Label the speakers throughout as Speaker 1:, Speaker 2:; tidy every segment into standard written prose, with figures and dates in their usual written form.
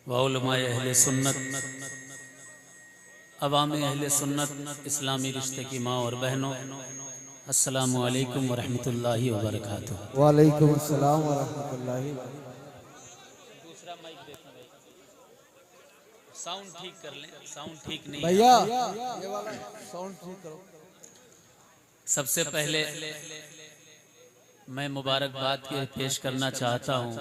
Speaker 1: व उलमाए अहले सुन्नत, अवामे अहले सुन्नत, इस्लामी रिश्ते की माँ और बहनों, अस्सलामु अलैकुम व रहमतुल्लाहि व बरकातुहू।
Speaker 2: वालेकुम अस्सलाम व रहमतुल्लाहि।
Speaker 1: दूसरा माइक देखना भाई, साउंड ठीक कर लें, साउंड ठीक नहीं
Speaker 2: भैया ये वाला साउंड ठीक करो।
Speaker 1: सबसे पहले मैं मुबारकबाद पेश करना चाहता हूँ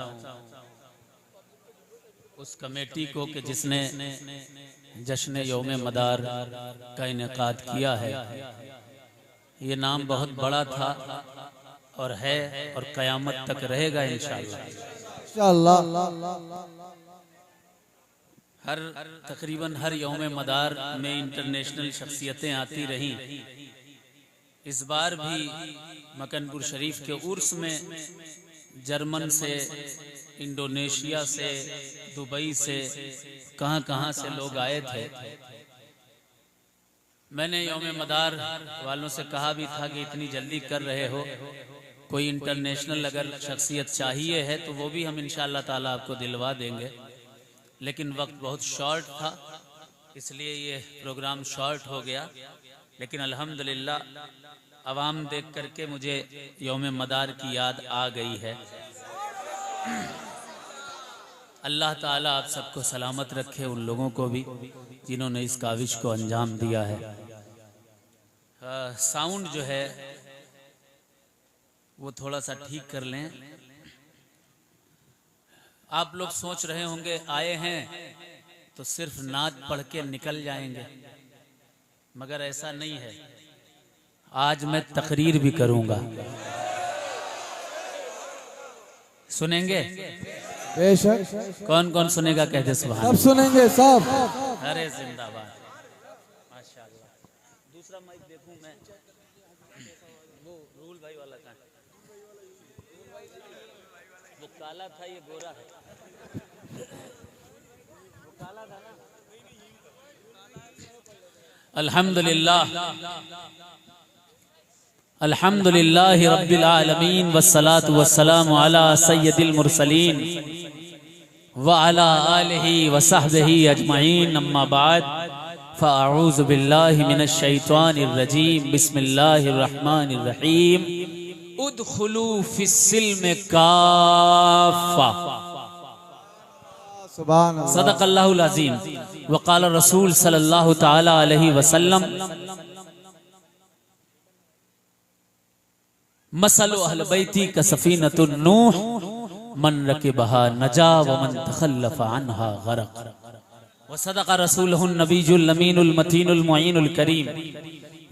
Speaker 1: उस कमेटी को कि जिसने जश्न यौम मदार का इनेकाद किया है। ये नाम बहुत बड़ा था और है और क़यामत तक रहेगा इंशाअल्लाह। तकरीबन हर यौम मदार में इंटरनेशनल शख्सियतें आती रहीं। इस बार भी मकनपुर शरीफ के उर्स में जर्मन से, इंडोनेशिया से, दुबई से, कहां से लोग आए थे। मैंने यौम मदार वालों से कहा भी था कि इतनी जल्दी कर रहे हो, कोई इंटरनेशनल अगर शख्सियत चाहिए है तो वो भी हम इंशाअल्लाह ताला आपको दिलवा देंगे, लेकिन वक्त बहुत शॉर्ट था इसलिए ये प्रोग्राम शॉर्ट हो गया। लेकिन अल्हम्दुलिल्लाह अवाम देख करके मुझे यौम मदार की याद आ गई है। अल्लाह ताला आप सबको सलामत रखे, उन लोगों को भी जिन्होंने इस काविश को अंजाम दिया है। साउंड जो है वो थोड़ा सा ठीक कर लें। आप लोग सोच रहे होंगे आए हैं तो सिर्फ नात पढ़ के निकल जाएंगे, मगर ऐसा नहीं है। आज मैं तकरीर भी करूंगा, सुनेंगे?
Speaker 2: बेशक।
Speaker 1: कौन कौन सुनेगा कहते सुभान।
Speaker 2: सब सुनेंगे सब।
Speaker 1: अरे जिंदाबाद, माशाअल्लाह। दूसरा माइक देखूं मैं, वो रूल भाई वाला कहाँ है? वो काला था, ये गोरा है। वो काला था ना। अल्हम्दुलिल्लाह, अल्हम्दुलिल्लाहि रब्बिल आलमीन वस्सलातु वस्सलामु अला सय्यदिल मुरसलीन व अला आलिहि व सहबिहि अजमईन, अम्मा बाद फ़अऊज़ु बिल्लाहि मिनश शैतानिर रजीम, बिस्मिल्लाहिर रहमानिर रहीम। उदखुलू फिस्सिल्म काफ़ा,
Speaker 2: सुभान अल्लाह।
Speaker 1: सदक़ल्लाहुल अज़ीम। व क़ाल रसूल सल्लल्लाहु तआला अलैहि वसल्लम, मसलु अहल बैती का सफीनतुन नूह, मन रकिबहा नजा व मन तखल्लफ अन्हा गरक। व सदक़ रसूलुहुन नबियुल अमीनुल मतीनुल मुईनुल करीम,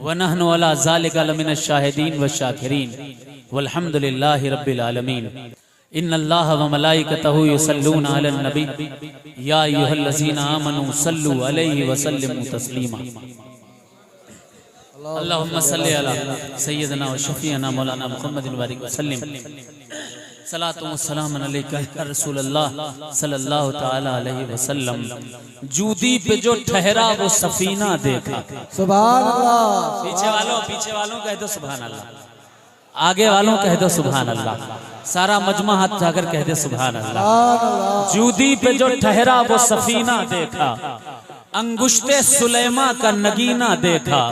Speaker 1: व नहनु अला ज़ालिका लमिनश शाहिदीन व शाकिरीन, वल्हम्दुलिल्लाहि रब्बिल आलमीन। इन्नल्लाह व मलाइकतहु युसल्लूना अलन नबी, या अय्युहल्लज़ीना आमनू सल्लु अलैहि व सल्लिमू तस्लीमा। अल्लाहुम्मा सल्लि अला सय्यिदना व शफीअना मौलाना मुहम्मदिन व बारिक वसल्लिम। सलातु व सलाम अलैका या रसूलल्लाह सल्लल्लाहु तआला अलैहि वसल्लम। जूदी पे जो ठहरा वो सफीना देखा।
Speaker 2: सुभान अल्लाह।
Speaker 1: पीछे वालों कह दो सुभान अल्लाह, आगे वालों कह दो सुभान अल्लाह, सारा मजमा हाथ जाकर कह दे सुभान अल्लाह। जूदी पे जो ठहरा वो सफीना देखा, अंगुश्ते सुलेमा का नगीना देखा।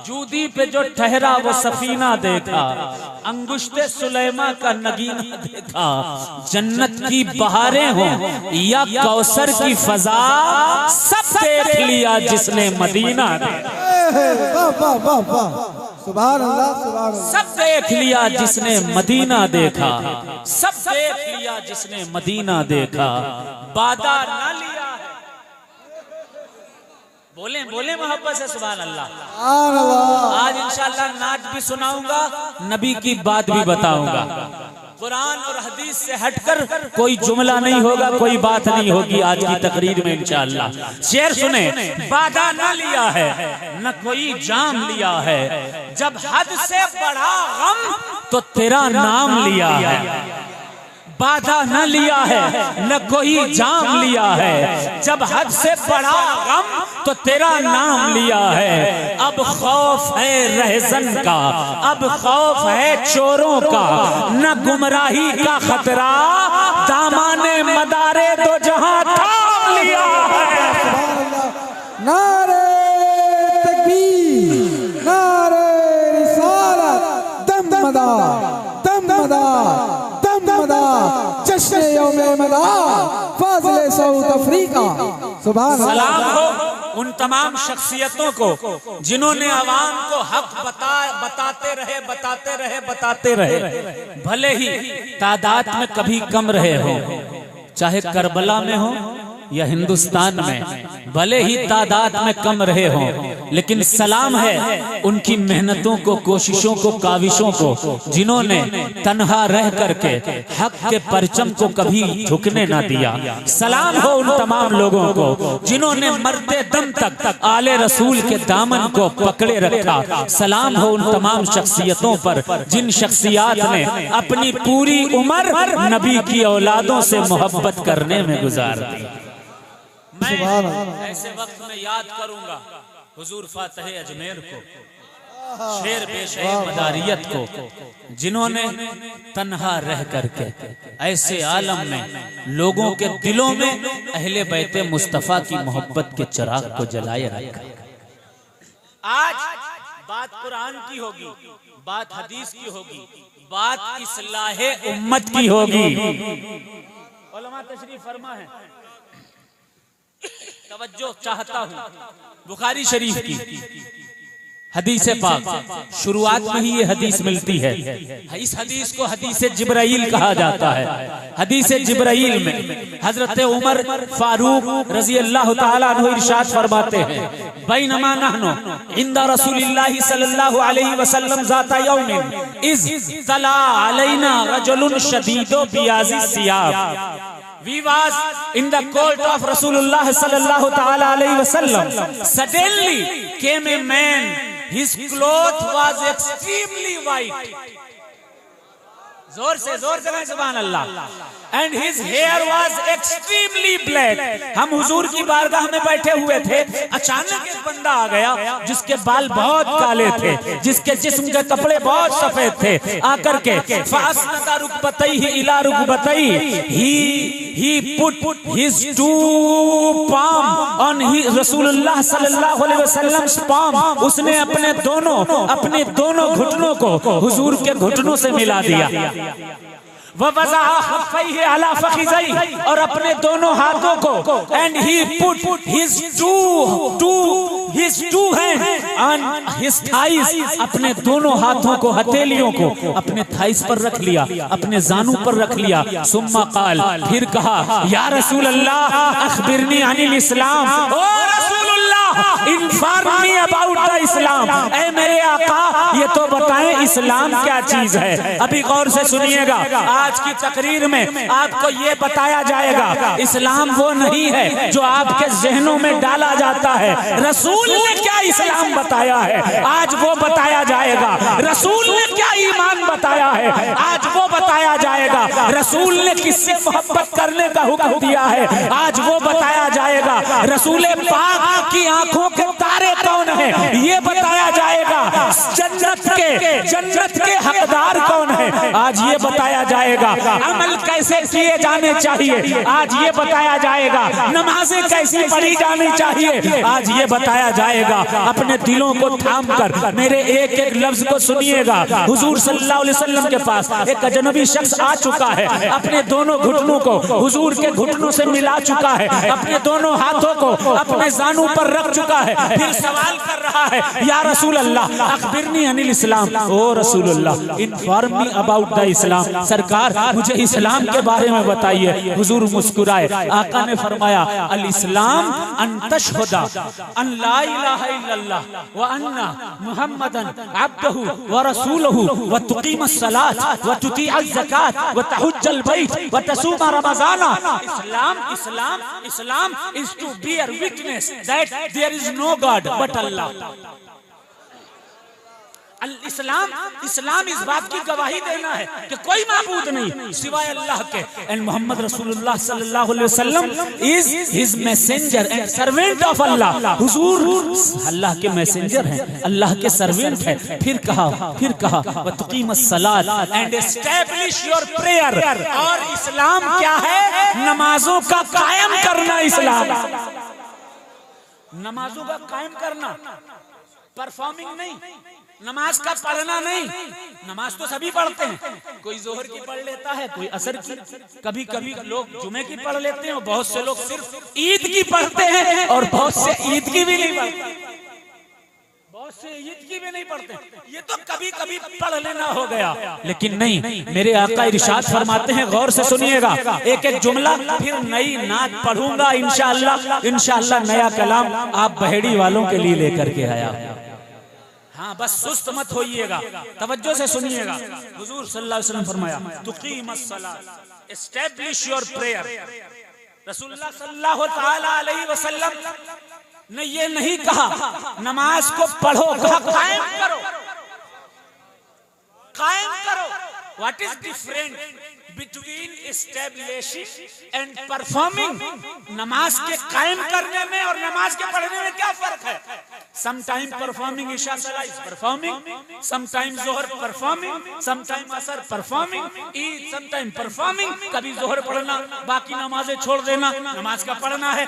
Speaker 1: जूदी पे जो ठहरा वो सफीना देखा, अंगुश्ते सुलेमा का नगीना देखा। जन्नत की बहारें हो या कौसर की फजा, सब देख लिया जिसने मदीना देखा।
Speaker 2: सुभान अल्लाह, सुभान अल्लाह।
Speaker 1: सब देख लिया जिसने मदीना देखा, सब देख लिया जिसने मदीना देखा। बादा ना लिया है, बोले मोहब्बत से सुभान अल्लाह। आज इंशाअल्लाह नाच भी सुनाऊंगा, नबी की बात भी बताऊंगा। कुरान और हदीस से हटकर कोई जुमला नहीं होगा, कोई बात नहीं होगी आज की तकरीर में इंशाअल्लाह। शेर सुने, बाधा न लिया है न कोई जाम लिया है, जब हद से बढ़ा गम तो तेरा नाम लिया है। बाधा न लिया है न कोई जाम लिया है, जब हद से बढ़ा गम तो तेरा नाम लिया है। अब खौफ है रहजन का, अब खौफ है चोरों का, न गुमराही का खतरा, दामाने मदारे तो जहां थाम
Speaker 2: साउथ अफ्रीका। सुभान अल्लाह।
Speaker 1: सलाम हो उन तमाम शख्सियतों को जिन्होंने आवाम को हक बताते रहे, भले ही तादाद में कभी कम रहे हो, चाहे करबला में हो या हिंदुस्तान में, भले ही तादाद में कम रहे हों, लेकिन सलाम है उनकी मेहनतों को, कोशिशों को, काविशों को, जिन्होंने तन्हा रह करके हक के परचम को कभी झुकने ना दिया। सलाम हो उन तमाम लोगों को जिन्होंने मरते दम तक आले रसूल के दामन को पकड़े रखा। सलाम हो उन तमाम शख्सियतों पर जिन शख्सियात ने अपनी पूरी उम्र नबी की औलादों से मोहब्बत करने में गुजार दी। मैं ऐसे वक्त में याद करूंगा हुजूर फातह अजमेर को, शेर पेशे मदारियत को, जिन्होंने तन्हा रह करके ऐसे आलम में लोगों के दिलों में अहले बैते मुस्तफा की मोहब्बत के चिराग को जलाए रखा। आज बात कुरान की होगी, बात हदीस की होगी, बात इस्लाहे उम्मत की होगी। उलमा तशरीफ फरमा है, तवज्जो चाहता हूं। बुखारी शरीफ की हदीस पाक शुरुआत में ही ये हदीस मिलती है। इस हदीस को हदीस जिब्राइल कहा जाता है। हदीस जिब्राइल में हजरत उमर फारूक रजी अल्लाह ताला अन्हु इरशाद फरमाते हैं, बैनमा नहनु इंदा रसूलिल्लाहि सल्लल्लाहु अलैहि वसल्लम ज़ाता यौमिन इज़ तला अलैना रजुलुन शदीदु बियाज़ि सियाब। We was in the court of Rasulullah sallallahu ta'ala alayhi wasallam. Suddenly came a man. His cloth was extremely white. जोर से कहें सुभान अल्लाह। And his hair was extremely black. हम हुजूर की बारगाह में बैठे हुए थे, अचानक एक बंदा आ गया जिसके बाल बहुत काले थे, जिसके जिस्म के कपड़े बहुत सफेद थे। आकर के फासनदा रुकबतैहि इला रुकबतैहि, he put his two palm on रसूलुल्लाह सल्लल्लाहु अलैहि वसल्लम palm, उसने अपने दोनों घुटनों को हुजूर के घुटनों से मिला दिया। और अपने दोनों हाथों को and he put his two hands on his thighs, अपने दोनों हाथों को, हथेलियों को अपने थाइस पर रख लिया, अपने जानू पर रख लिया। सुम्मा काल, फिर कहा, या रसूल अल्लाह अखबिरनी अनिल इस्लाम। ओ रसूलुल्लाह इन्फॉर्म मी अबाउट द इस्लाम। ऐ मेरे आका ये तो बताएं इस्लाम क्या चीज है। अभी गौर से सुनिएगा, आज की तकरीर में आपको ये बताया जाएगा इस्लाम वो नहीं है जो आपके जहनों में डाला जाता है। रसूल ने क्या इस्लाम बताया है आज वो बताया जाएगा। रसूल ने क्या ईमान बताया है आज वो बताया जाएगा। रसूल ने किससे मोहब्बत करने का हुक्म दिया है आज वो बताया जाएगा। रसूल पाक की आंखों के तारे कौन है ये बताया जाएगा। जन्नत के हकदार कौन है आज ये बताया जाएगा। अमल कैसे किए जाने चाहिए आज ये बताया जाएगा। नमाजें कैसी पढ़ी जानी चाहिए आज ये बताया जाएगा। अपने दिलों को थाम कर मेरे एक एक लफ्ज को सुनिएगा। हुजूर सल्लल्लाहु अलैहि वसल्लम के पास एक अजनबी शख्स आ चुका है, अपने दोनों घुटनों को हुजूर के घुटनों से मिला चुका है, अपने दोनों हाथों को अपने जानू पर रख चुका है। फिर सवाल कर रहा है, या रसूल अल्लाह अखबिरनी अनिल इस्लाम। ओ रसूल Allah inform me about the इस्लाम। सरकार मुझे इस्लाम के बारे में बताइए। हुजूर मुस्कुराए, आका ने फरमाया, अल इस्लाम अन तशहदा अन ला इलाहा इल्लल्लाह व अन्ना मुहम्मदन अब्दुहु व रसूलुहु व तुकीमस सलात व तुतीअज ज़कात व तहुज्जल बैत व तसूमा रमज़ाना। इस्लाम is to bear witness that there is no God but Allah. इस्लाम इस बात की गवाही देना है कि कोई माबूद नहीं सिवाय अल्लाह के। एंड मोहम्मद रसूलुल्लाह सल्लल्लाहु अलैहि वसल्लम is his messenger and servant of Allah. हुजूर अल्लाह के मैसेंजर हैं, अल्लाह के सर्वेंट हैं। फिर कहा व तुकीमस सलात एंड एस्टैब्लिश योर प्रेयर। और इस्लाम क्या है? नमाजों का कायम करना। इस्लाम नमाजों का कायम करना, परफॉर्मिंग नहीं। नमाज का पढ़ना नहीं, नमाज तो सभी पढ़ते हैं, कोई जोहर की पढ़ लेता है, कोई असर की, कभी कभी लोग जुमे की पढ़ लेते हैं, और बहुत से लोग सिर्फ ईद की पढ़ते हैं, और बहुत से ईद की भी नहीं पढ़ते, बहुत से ईद की भी नहीं पढ़ते। ये तो कभी कभी पढ़ लेना हो गया, लेकिन नहीं, मेरे आका इरशाद फरमाते हैं, गौर से सुनिएगा, एक एक जुमला, फिर नई नात पढ़ूंगा इंशाअल्लाह, इंशाअल्लाह नया कलाम आप बहेड़ी वालों के लिए लेकर के आया। हाँ, बस सुस्त मत होइएगा, तवज्जो से सुनिएगा। हुजूर सल्लल्लाहु अलैहि वसल्लम फरमाया, तुकीमस्सलात, एस्टैब्लिश योर प्रेयर। रसूलुल्लाह सल्लल्लाहु ताला अलैहि वसल्लम ने ये नहीं कहा नमाज को पढ़ो, कहा कायम करो, कायम करो। What is different between establishing and performing? नमाज के कायम करने में और नमाज के पढ़ने में क्या फर्क है? समटाइम परफॉर्मिंग, इशा सलाह परफॉर्मिंग, समटाइम जोहर परफॉर्मिंग, समटाइम असर परफॉर्मिंग, ईद समटाइम परफॉर्मिंग। कभी जोहर पढ़ना, बाकी नमाजें छोड़ देना, नमाज का पढ़ना है,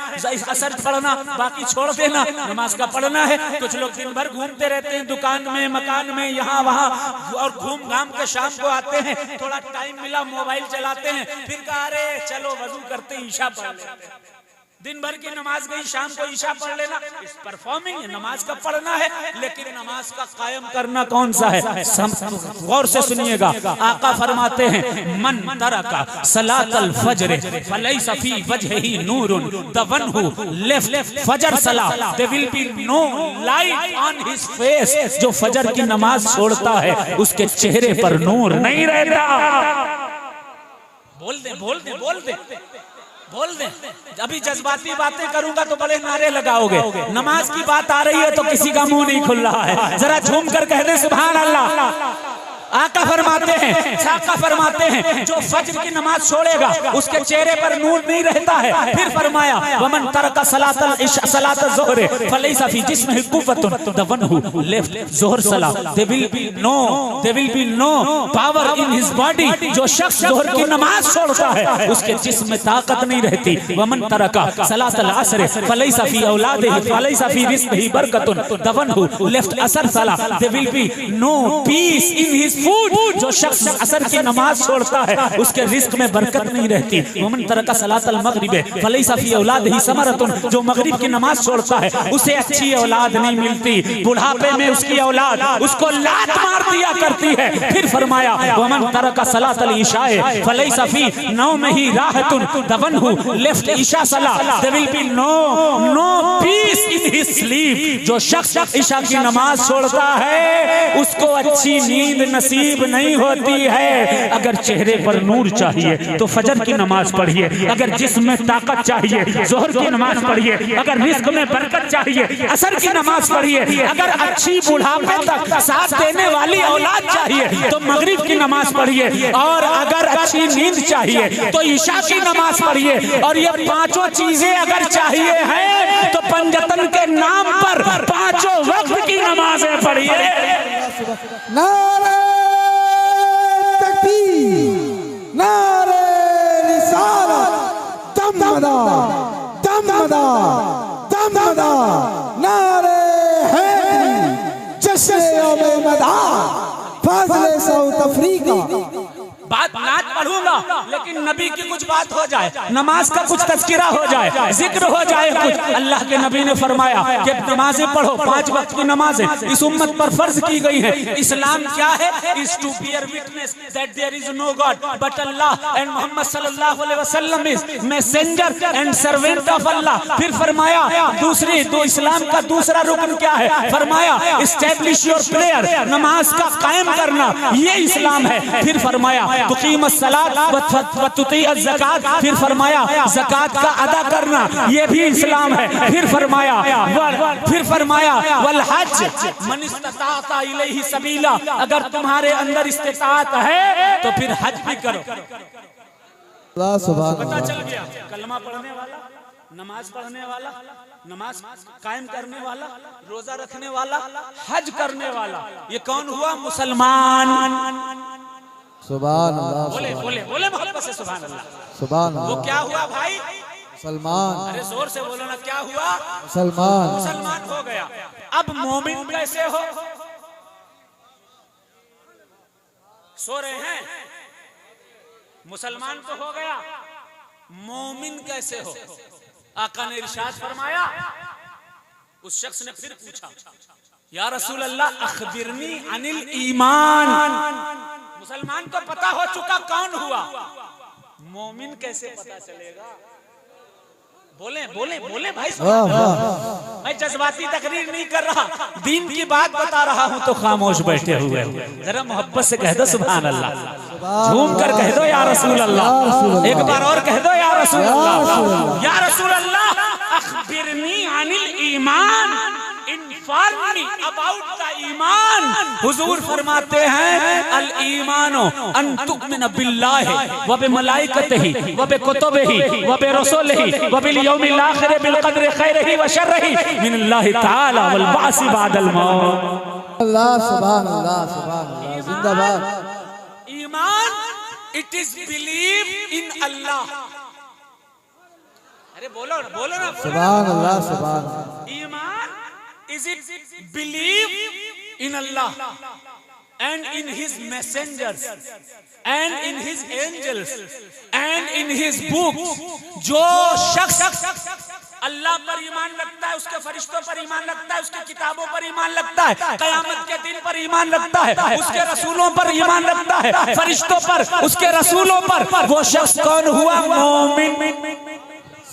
Speaker 1: असर पढ़ना, बाकी छोड़ देना, नमाज का पढ़ना है। कुछ लोग दिन भर घूमते रहते हैं, दुकान में, मकान में, यहाँ वहाँ, और घूम घाम के शाम को आते हैं, थोड़ा टाइम मिला मोबाइल चलाते हैं, फिर कहा अरे चलो वजू करते ईशा पढ़ लेते हैं। दिन भर की नमाज गई, शाम को ईशा पढ़ लेना, इस परफॉर्मिंग है। नमाज का पढ़ना है, लेकिन नमाज का कायम करना कौन सा है? गौर से सुनिएगा, आका फरमाते हैं, मन तरका सलातल फज्र फलैसा फी वजहिही नूरुन दवनहु left Fajr salah there will be no light on his face. जो फजर की नमाज छोड़ता है उसके चेहरे पर नूर नहीं रहता। बोल दे, बोल दे, बोल दे, बोल दे। अभी जज्बाती बातें करूंगा तो बड़े नारे लगाओगे, नमाज की बात आ रही है तो किसी का मुंह नहीं खुल रहा है। जरा झूम कर कह दे सुभान अल्लाह। आका फरमाते हैं, जो फज्र की नमाज छोड़ेगा उसके चेहरे पर नूर नहीं रहता है। फिर फरमाया, वमन तरका सलातल ज़ोहर फलैसा फी जिस्मिही कुव्वतुन दवनहु left Zuhr salah there will be no power in his body. जो शख्स ज़ोहर की नमाज छोड़ता है उसके जिस्म में ताकत नहीं रहती। वमन तरका सलातल असर फलैसा फी औलादिही फलैसा फी रिज़्क़िही बरकतुन दवनहु left Asr salah there will be no peace in his food. जो शख्स असर की नमाज छोड़ता है उसके रिस्क में बरकत नहीं रहती। वमन तरका सलातल मगरिब फलैसा फी औलादिही समरतुन। जो मगरिब की नमाज छोड़ता है उसे अच्छी औलाद नहीं मिलती, बुढ़ापे में उसकी औलाद उसको लात मार दिया करती है। फिर फरमाया, वमन तरका सलातल इशा फलैसा फी नौमिही राहतुन दवनहु left Isha salah there will be no peace in his sleep. जो शख्स इशा की नमाज छोड़ता है उसको अच्छी नींद नसीब नहीं होती है। अगर चेहरे पर नूर चाहिए तो फजर की नमाज पढ़िए, अगर जिस्म में ताकत चाहिए जोहर की नमाज पढ़िए, अगर रिस्क में बरकत चाहिए असर की नमाज पढ़िए, अगर अच्छी बुढ़ापे तक साथ देने वाली औलाद चाहिए तो मगरिब की नमाज पढ़िए, और अगर अच्छी नींद चाहिए तो ईशा की नमाज पढ़िए। और ये पांचों चीजें अगर चाहिए है तो पंजतन के नाम पर पांचों वक्त की नमाजें पढ़िए।
Speaker 2: नारे तकबीर, नारे रिसालत, दमदा दमदा दमदा, नारे हैदरी, जश्न यौम मदा, फाज़िले साउथ अफ्रीका।
Speaker 1: बात नाच पढ़ूंगा लेकिन नबी की कुछ बात हो जाए, नमाज का कुछ तज़किरा हो जाए, जिक्र हो जाए कुछ। अल्लाह के नबी ने फरमाया कि नमाजें पढ़ो, 5 वक्त की नमाजें इस उम्मत पर फर्ज की गई है। इस्लाम क्या है? Is to bear witness that there is no god but Allah and Mohammed सल्लल्लाहु अलैहि वसल्लम is messenger and servant of Allah. फिर फरमाया इस्लाम का दूसरा रुकन क्या है? फरमाया एस्टैब्लिश योर प्रेयर, नमाज का कायम करना, ये इस्लाम है। फिर फरमाया तुकीमस्सलात व तुतीअज़ ज़कात, फिर फरमाया ज़कात का अदा करना, ये भी इस्लाम है। फिर फरमाया वल हज मन इस्तताअ इलैहि सबीला, अगर तुम्हारे अंदर इस्तिताअत है तो फिर हज भी करो। पता चल गया, कलमा पढ़ने वाला, नमाज पढ़ने वाला, नमाज कायम करने वाला, रोजा रखने वाला, हज करने वाला, ये कौन हुआ? मुसलमान।
Speaker 2: सुभान अल्लाह,
Speaker 1: बोले बोले बोले मोहब्बत से सुभान अल्लाह।
Speaker 2: सुभान अल्लाह।
Speaker 1: वो क्या हुआ भाई?
Speaker 2: मुसलमान।
Speaker 1: अरे जोर से बोलो ना, क्या हुआ?
Speaker 2: मुसलमान।
Speaker 1: मुसलमान हो गया। अब मोमिन कैसे हो? सो रहे हैं। मुसलमान तो हो गया, मोमिन कैसे हो? आका ने इरशाद फरमाया, उस शख्स ने फिर पूछा, या रसूल अल्लाह अखबिरनी अनिल ईमान। मुसलमान तो पता हो चुका कौन हुआ, मोमिन कैसे पता चलेगा? बोले बोले बोले भाई, मैं जज्बाती तकरीर नहीं कर रहा, दीन की बात बता रहा हूं तो खामोश बैठे हुए। जरा मोहब्बत से कह दो सुभान अल्लाह, झूम कर कह दो या रसूल अल्लाह, एक बार और कह दो या रसूल अल्लाह। या रसूल अल्लाह अखबिरनी अनिल ईमान, इन्फॉर्म मी अबाउट द ईमान। हुजूर फरमाते हैं अल ईमानो अन तुमिन बिल्लाहि व बिमलाइकतिहि व बिकुतुबिहि व बिरसूलिहि व बिल यौमिल आखिर बिल क़द्रि खैरिहि व शर्रिहि मिनल्लाहि तआला वल बासी बादल मौत।
Speaker 2: अल्लाह सुभान अल्लाह सुभान अल्लाह, जिंदाबाद।
Speaker 1: ईमान इट इज बिलीव इन अल्लाह। अरे बोलो बोलो ना,
Speaker 2: सुभान अल्लाह सुभान अल्लाह।
Speaker 1: ईमान is it believe in Allah and in his messengers and in his angels and in his books। जो शख्स अल्लाह पर ईमान रखता है, उसके फरिश्तों पर ईमान रखता है, उसकी किताबों पर ईमान रखता है, कयामत के दिन पर ईमान रखता है, उसके रसूलों पर ईमान रखता है, फरिश्तों पर, उसके रसूलों पर, वो शख्स कौन हुआ? मोमिन।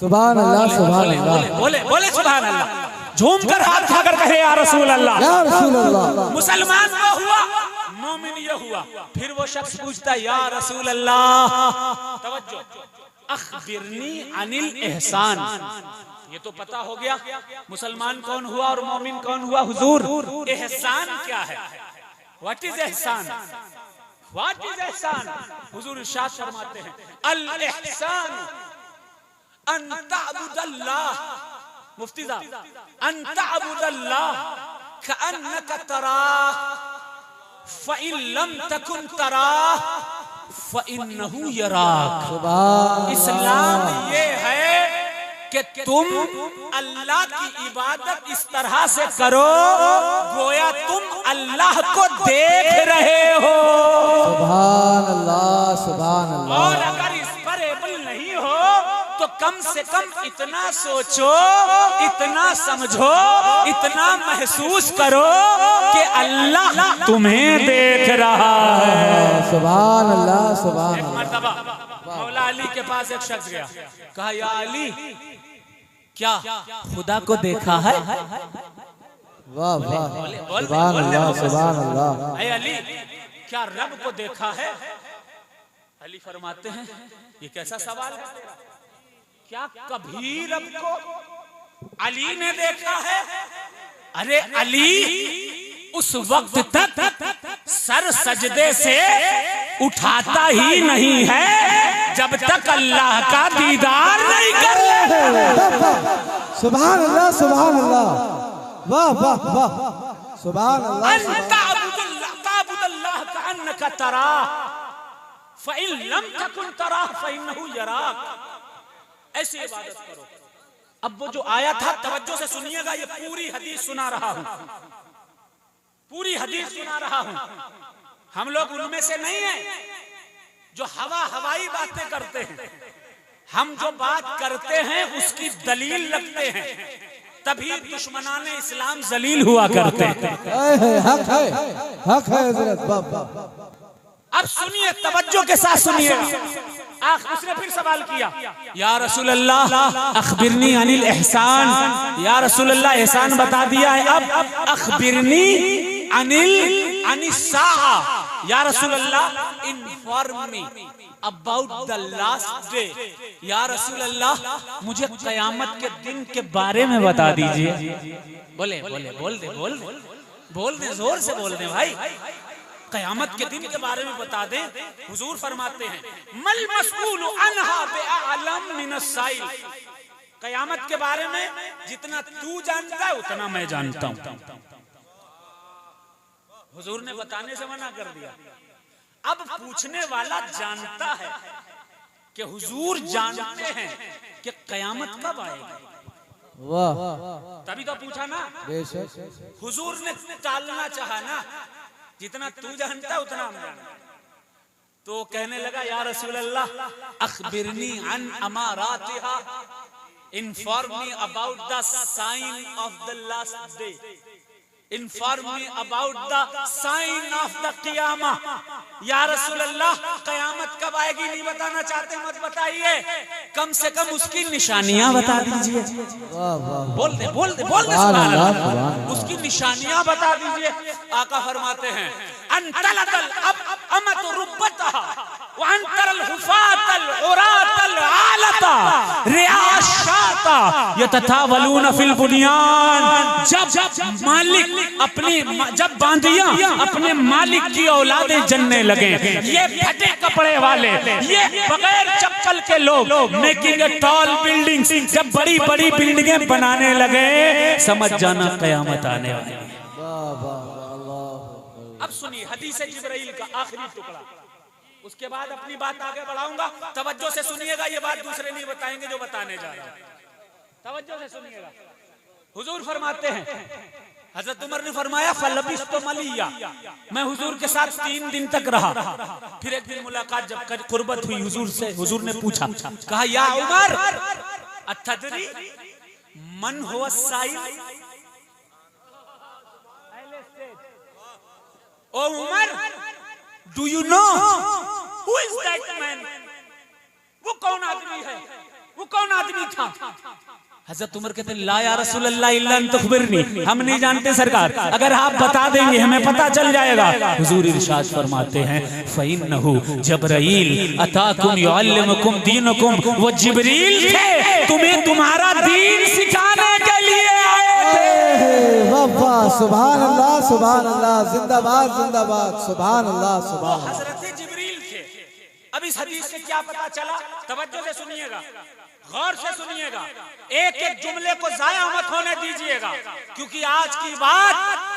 Speaker 2: सुभान अल्लाह सुभान अल्लाह।
Speaker 1: बोले बोले सुभान अल्लाह, झूम कर हाथ खाकर कहे या रसूल अल्लाह।
Speaker 2: या रसूल अल्लाह।
Speaker 1: मुसलमान वो हुआ, मोमिन ये हुआ। फिर वो शख्स पूछता या रसूल अल्लाह, तवज्जो, अखबिरनी अनिल एहसान। ये तो पता हो गया मुसलमान कौन हुआ और मोमिन कौन हुआ। हुजूर एहसान क्या है? व्हाट इज एहसान? व्हाट इज एहसान? हुजूर इरशाद फरमाते हैं अल एहसान अन तअबुदल्लाह, मुफ्ती साहब, अन तअबुदल्लाह कअन्नका तराह फ़इन लम तकुन तराह फ़इन्नहु यराक। इस्लाम ये है कि तुम अल्लाह की इबादत इस तरह से करो गोया तुम अल्लाह को देख रहे हो।
Speaker 2: सुभान अल्लाह सुभान अल्लाह।
Speaker 1: और अगर इस पर एबल नहीं हो तो कम से कम इतना सोचो, इतना समझो, इतना महसूस करो कि अल्लाह तुम्हें देख रहा है।
Speaker 2: सुभान अल्लाह सुभान
Speaker 1: एक
Speaker 2: अल्लाह।
Speaker 1: मर्तबा मौला अली के पास एक शख्स गया, कहा या अली क्या खुदा को देखा है?
Speaker 2: वाह वाह सुभान अल्लाह सुभान अल्लाह।
Speaker 1: ऐ अली क्या रब को देखा है? अली फरमाते हैं ये कैसा सवाल है? क्या कभी रब को अली ने देखा है? अरे अली उस वक्त तक सर सजदे से उठाता ही नहीं है जब तक अल्लाह का दीदार नहीं कर ले।
Speaker 2: सुभान अल्लाह सुभान अल्लाह। वाह वाह वाह सुभान अल्लाह।
Speaker 1: ताबुदल्लाह कअन्नका तराह फ़इन लम तकुन तराह फ़इन्नहु यराक। ऐसी इबादत करो। अब वो जो आया था तवज्जो से सुनिएगा, ये पूरी हदीस सुना रहा हूं, पूरी हदीस सुना रहा हूं। हम लोग उनमें से नहीं है जो हवाई बातें करते हैं। हम जो बात करते हैं उसकी दलील रखते हैं, तभी दुश्मनाने इस्लाम जलील हुआ करते हैं।
Speaker 2: हक है हजरत। वाह।
Speaker 1: अब सुनिए, तवज्जो के साथ सुनिए। उसने फिर सवाल किया या रसूल अल्लाह अखबिरनी अनिल एहसान। या रसूल अल्लाह एहसान बता दिया है, अब अखबिरनी अनिल अनिस्सा। या रसूल Allah inform me about the last day. या रसूल अल्लाह मुझे कयामत के दिन के बारे में बता दीजिए। बोले बोले बोल दे बोल दे बोल दे, जोर से बोल दे भाई। कयामत के दिन के बारे में बता दें। हुजूर फरमाते हैं मल मस्ऊलु अन्हा बिअअलम मिनस साइल। कयामत के बारे में जितना तू जानता है उतना मैं जानता हूं। हुजूर ने बताने से मना कर दिया। अब पूछने वाला जानता है कि हुजूर जानते हैं कि कयामत कब आएगी।
Speaker 2: वाह।
Speaker 1: तभी तो पूछा ना।
Speaker 2: बेशक
Speaker 1: हुजूर ने टालना चाहा ना, जितना तू जानता उतना हम जानते। तो कहने लगा या रसूल अल्लाह अखबिरनी अन अमारातिहा, inform me about the sign of the last day, inform me about the sign of the क़ियामा। या रसूल अल्लाह क़यामत कब आएगी नहीं बताना चाहते, मत बताइए, कम से कम उसकी निशानियां बता दीजिए। बोल दे बोल दे बोल दे सुभान अल्लाह, उसकी निशानियां बता दीजिए। आका फरमाते हैं अंतलतल अब अमत रुब्बतहा व अंतरल हुफातल उरातल आलता रियाशाता यततावलून फिल बुनियान। जब मालिक अपनी, जब बांदियां अपने मालिक की औलादें जनने लगे, ये फटे कपड़े वाले, ये बगैर चप्पल के लोग मेकिंग ए टॉल बिल्डिंग्स, जब बड़ी बड़ी बिल्डिंगें बनाने लगे, समझ जाना कयामत आने वाली है। अब सुनिए हदीस जिब्राइल का आखिरी टुकड़ा, उसके बाद अपनी बात आगे बढ़ाऊंगा। तवज्जो से सुनिएगा, ये बात दूसरे नहीं बताएंगे जो बताने जा रहे हैं, तवज्जो से सुनिएगा। हुजूर फरमाते हैं, हजरत उमर ने फरमाया फलबिस्तु मलिया, मैं हुजूर के साथ 3 दिन तक रहा। फिर एक दिन मुलाकात जब कुर्बत हुई हुजूर से, हुजूर ने पूछा, कहा या उमर अतदरी मन हुवा साइल, O Umar do you know who is that man, वो कौन आदमी है, वो कौन आदमी था। हजरत उमर कहते ला या रसूल अल्लाह इल्ला अन तुखबिरनी, हम नहीं जानते सरकार, अगर आप बता देंगे हमें पता चल जाएगा। हुजूर इरशाद फरमाते हैं फइन्नहु जबराइल अताकुम युअल्लिमुकुम दीनकुम, वो जिब्रील थे, तुम्हें तुम्हारा दीन सिखाने के लिए आए थे।
Speaker 2: वाह सुभान अल्लाह सुभान अल्लाह, जिंदाबाद जिंदाबाद, सुभान अल्लाह सुभान।
Speaker 1: हजरत जिब्रील थे। अब इस हदीस से क्या पता चला, तवज्जो से सुनिएगा, गौर से सुनिएगा, एक एक जुमले को जाया मत होने दीजिएगा, क्योंकि आज की बात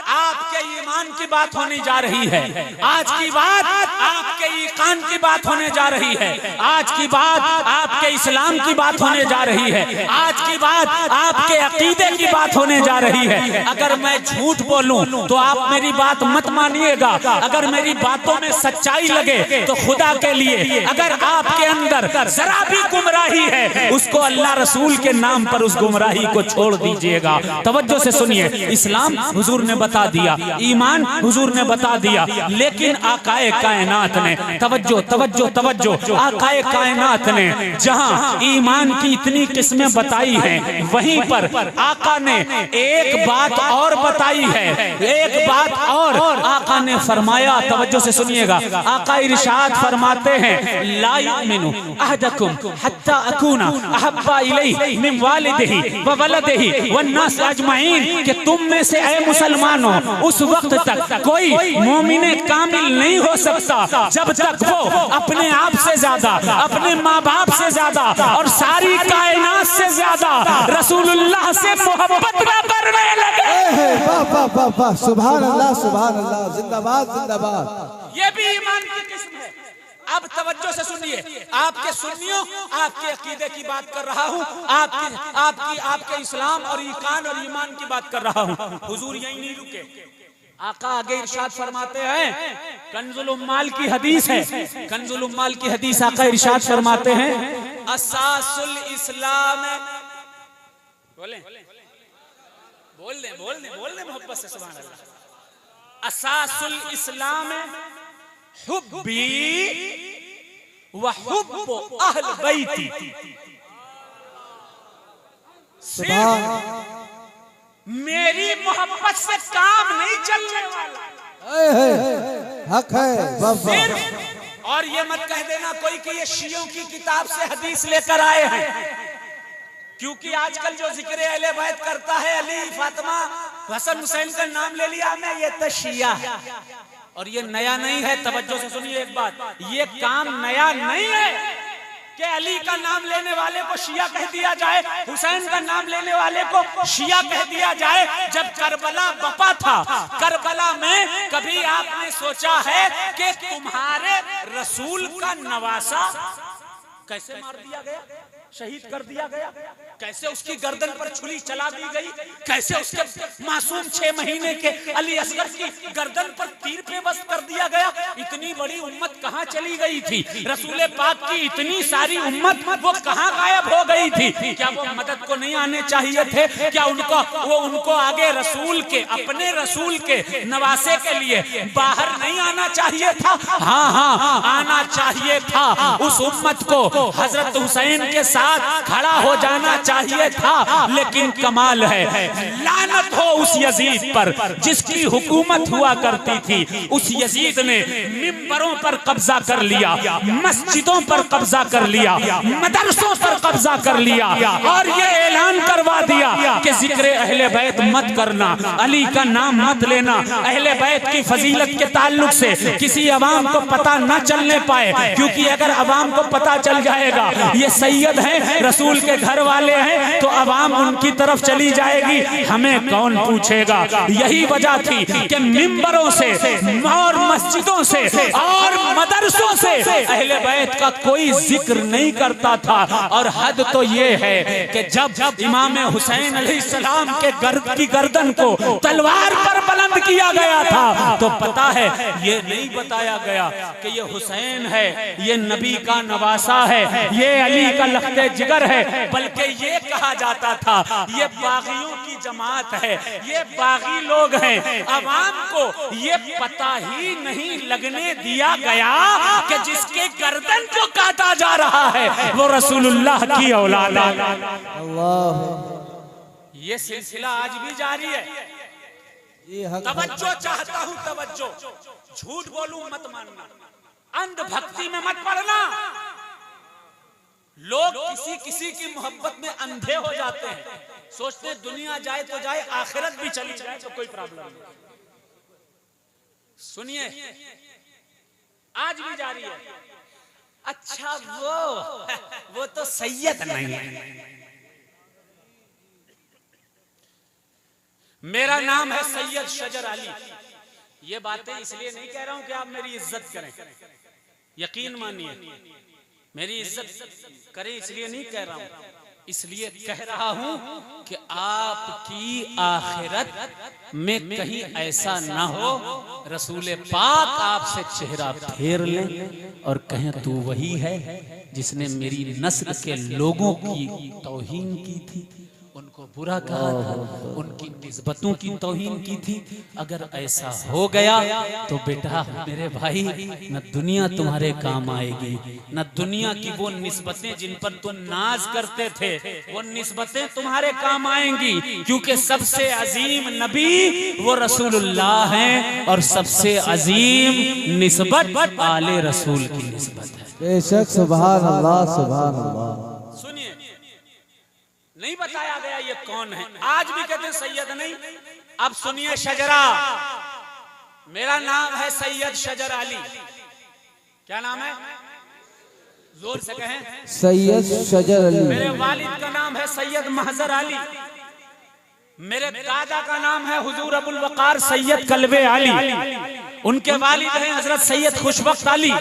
Speaker 1: आपके ईमान की बात होने जा रही है, आज की बात आपके ईकान की बात होने जा रही है, आज की बात आपके इस्लाम की बात होने जा रही है, आज की बात आपके अकीदे की बात होने जा रही है। अगर मैं झूठ बोलूं तो आप मेरी बात मत मानिएगा, अगर मेरी बातों में सच्चाई लगे तो खुदा के लिए, अगर आपके अंदर जरा भी गुमराही है, उसको अल्लाह रसूल के नाम पर उस गुमराही को छोड़ दीजिएगा। तवज्जो से सुनिए, इस्लाम हुजूर ने बता दिया, ईमान हुजूर ने बता दिया, लेकिन आकाए कायनात ने, तवज्जो तवज्जो तवज्जो, आकाए कायनात ने जहां ईमान की इतनी किस्में बताई हैं, वहीं पर आका ने एक बात और बताई है, एक बात और आका ने फरमाया। तवज्जो से सुनिएगा, आका इरशाद फरमाते हैं ला युमिनु अहदकुम हत्ता अकूना अहब्बा इलैहि मिन वालिदिही व वलदिही वन्नास अजमाइन, कि तुम में से ऐ मुसलमानों उस वक्त तक कोई मोमिने कामिल नहीं हो सकता जब तक वो अपने आप से ज्यादा, अपने माँ बाप से ज्यादा और सारी कायनात से ज्यादा रसूलुल्लाह से मोहब्बत न करने लगे।
Speaker 2: वाह वाह वाह वाह, सुभान अल्लाह, जिंदाबाद जिंदाबाद।
Speaker 1: ये भी ईमान की किस्म है। अब तवज्जो से सुनिए, आपके सुन्नियों, आपके अकीदे की बात कर रहा हूँ, आपके इस्लाम और ईकान और ईमान की बात कर रहा हूँ। हुजूर यही नहीं रुके, आका आगे इरशाद फरमाते हैं, कंजुल उम्माल की हदीस है, कंजुल उम्माल की हदीस, आका इरशाद फरमाते हैं असासुल इस्लाम, बोले बोल दे मोहब्बत से सुभान अल्लाह, असासुल इस्लाम हुब्बी व हुब्बु अहल बैती, सिर्फ मेरी मोहब्बत से काम नहीं चलने वाला,
Speaker 2: हक है
Speaker 1: सिर्फ। और ये मत कह देना कोई कि ये शियों की किताब से हदीस लेकर आए हैं, क्योंकि आजकल जो जिक्र अहले बैत करता है, अली फातिमा हसन हुसैन का नाम ले लिया हमने, ये तो शिया है और ये नया नहीं है। तवज्जो से सुनिए एक बात, ये काम नया नहीं है कि अली का नाम लेने वाले को शिया कह दिया जाए, हुसैन का नाम लेने वाले को शिया कह दिया जाए। जब करबला बपा था, करबला में कभी आपने सोचा है कि तुम्हारे रसूल का नवासा कैसे मार दिया गया? शहीद कर दिया गया, कैसे उसकी गर्दन पर छुरी चला दी गई, कैसे उसके मासूम 6 महीने के अली असगर की गर्दन पर तीर पेवस्त कर दिया गया। इतनी बड़ी उम्मत कहाँ चली गई थी? रसूल पाक की इतनी सारी उम्मत वो कहाँ गायब हो गई थी? क्या वो मदद को नहीं आने चाहिए थे? क्या उनको आगे रसूल के, अपने रसूल के नवासे के लिए बाहर नहीं आना चाहिए था? हाँ हाँ, आना चाहिए था। उस उम्मत को हजरत हुसैन के साथ खड़ा हो जाना चाहिए था। लेकिन कमाल है, लानत हो उस यजीद पर जिसकी हुकूमत हुआ करती थी। उस यजीद ने मिंबरों पर कब्जा कर लिया, मस्जिदों पर कब्जा कर लिया, मदरसों पर कब्जा कर लिया और ये ऐलान करवा दिया कि जिक्र अहले बैत मत करना, अली का नाम मत लेना। अहले बैत की फजीलत के ताल्लुक से किसी अवाम को पता न चलने पाए, क्योंकि अगर अवाम को पता चल जाएगा ये सैयद हैं, रसूल के घर वाले हैं, तो अवाम उनकी तरफ चली जाएगी, हमें कौन पूछेगा। यही वजह थी कि मिंबरों से और मस्जिदों से और मदरसों से अहले बैत का कोई जिक्र नहीं करता था। और हद तो ये है कि जब इमाम हुसैन अलैहिस्सलाम के की गर्दन को तलवार पर बुलंद किया गया था, तो पता है ये नहीं बताया गया कि ये हुसैन है, ये नबी का नवासा है, ये अली का लख्ते जिगर है, बल्कि ये कहा जाता था ये बागियों की जमात है, ये बागी लोग हैं। अवाम को ये पता ही नहीं लगने दिया गया कि जिसके गर्दन को काटा जा रहा है वो रसूलुल्लाह की औलाद है। ये सिलसिला आज भी जारी है। तवज्जो चाहता हूं, तवज्जो। झूठ बोलूं मत मानना, अंधभक्ति में मत पड़ना। लोग किसी की मोहब्बत में अंधे हो जाते हैं, सोचते हैं दुनिया जाए तो जाए, आखिरत भी चली जाए तो कोई प्रॉब्लम नहीं। सुनिए, आज भी जारी है। अच्छा वो तो सैयद नहीं है। मेरा नाम है सैयद शजर अली। ये बातें इसलिए नहीं कह रहा हूं कि आप मेरी इज्जत करें, यकीन मानिए मेरी इज्जत करें इसलिए नहीं कह रहा हूं, इसलिए कह रहा हूं कि आपकी आखिरत में कहीं ऐसा ना हो रसूल पाक आपसे चेहरा फेर लें और कहें तू वही है जिसने मेरी नस्ल के लोगों की तौहीन की थी, उनको बुरा कहा था, उनकी निस्बतों की तौहीन की थी। अगर ऐसा हो गया तो बेटा मेरे भाई, न दुनिया तुम्हारे काम आएगी, न दुनिया की वो निस्बतें जिन पर तुम नाज करते थे वो निस्बतें तुम्हारे काम आएंगी, क्योंकि सबसे अजीम नबी वो रसूलुल्लाह हैं और सबसे अजीम निस्बत आले रसूल की निस्बत है।
Speaker 2: बेशक, सुभान अल्लाह, सुभान अल्लाह।
Speaker 1: सुनिए, नहीं बताया गया ये कौन है, आज भी कहते हैं सैयद नहीं। अब सुनिए शजरा, मेरा नाम है सैयद शजर अली। क्या नाम है? जोर से कहें।
Speaker 2: सैयद शजर अली।
Speaker 1: मेरे वालिद का नाम है सैयद महजर अली। मेरे दादा का नाम है हुजूर अबुल वकार सैयद कल्बे अली। उनके वालिद हैं हजरत सैयद खुशबख्त अली।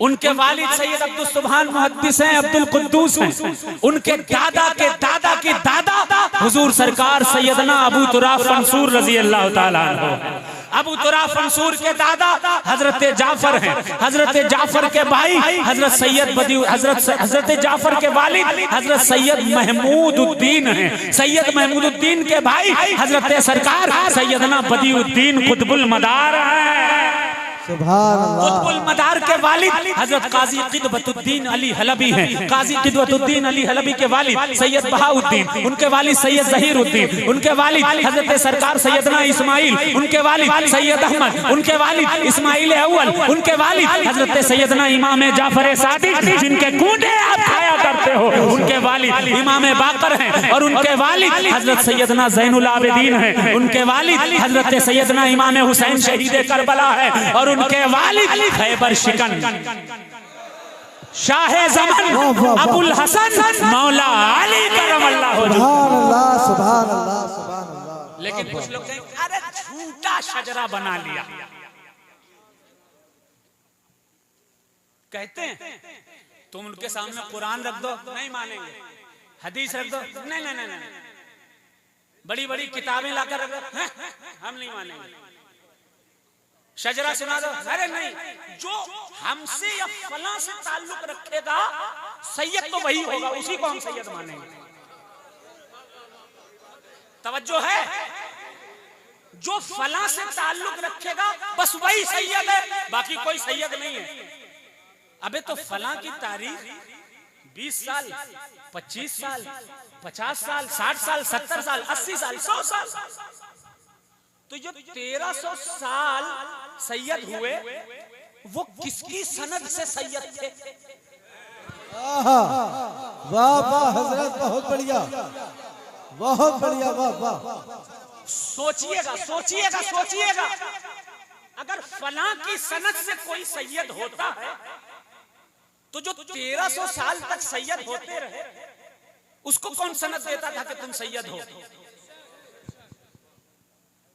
Speaker 1: उनके वालिद सैयद अब्दुल सुभान मुहद्दिस हैं, अब्दुल कुद्दूस हैं। उनके दादा के दादा के दादा हुजूर सरकार सैयदना अबू तुराफ मंसूर रजी अल्लाह ताला अन्हु। अबू तुराफ मंसूर के दादा हजरत जाफर हैं। हजरत जाफर के भाई हजरत सैयद बदी, हजरत जाफर के वालिद हजरत सैयद महमूदुद्दीन हैं। सैयद महमूदुद्दीन के भाई हजरत सरकार सैयदना बदीउद्दीन कुतुबुल मदार हैं। कुतुबुल मदार के वालिद हजरत काजी क़िदवतुद्दीन अली हलबी हैं। काजी क़िदवतुद्दीन अली हलबी के वालिद सैयद बहाउद्दीन, उनके वालिद सैयद ज़हीरुद्दीन, उनके वालिद हजरत सरकार सैयदना इस्माइल, उनके वालिद सैयद अहमद, उनके वालिद इस्माइल अव्वल, उनके वालिद हजरत सैयदना इमाम जाफर सादिक जिनके कूड़े आप खाया करते हो, उनके वालिद इमाम बाकर हैं। और उनके वालिद हजरत सैयदना ज़ैनुल आबिदीन हैं। उनके वालिद हजरत सैयदना इमाम हुसैन शहीद करबला है। और उनके वालिद खैबर शिकन शाह ज़मान अबुल हसन मौला अली करमल्लाहु वजहहु।
Speaker 2: सुभान अल्लाह, सुभान अल्लाह, सुभान अल्लाह।
Speaker 1: लेकिन कुछ लोग कहेंगे अरे झूठा शजरा बना लिया। कहते हैं तुम उनके सामने कुरान रख दो, नहीं मानेंगे। हदीस रख दो, नहीं नहीं नहीं नहीं। बड़ी बड़ी किताबें लाकर रख दो, हम नहीं मानेंगे। शजरा सुना दो, अरे नहीं। जो हमसे या फलां से ताल्लुक रखेगा सैयद तो वही होगा, उसी को हम सैयद मानेंगे। तवज्जो है? जो फलां से ताल्लुक रखेगा बस वही सैयद है, बाकी कोई सैयद नहीं है। अबे तो फलां की तारीख 20 साल, 25 साल, 50 साल, 60 साल, 70 साल, 80 साल, 100 साल, तो जो 1300 साल सैयद हुए वो किसकी सनद से सैयद थे?
Speaker 2: वाह वाह हजरत, बहुत बढ़िया, बहुत बढ़िया, वाह वाह।
Speaker 1: सोचिएगा सोचिएगा सोचिएगा, अगर फलां की सनद से कोई सैयद होता है तो जो 1300 साल तक सैयद होते रहे उसको कौन सनद देता था कि तुम सैयद हो?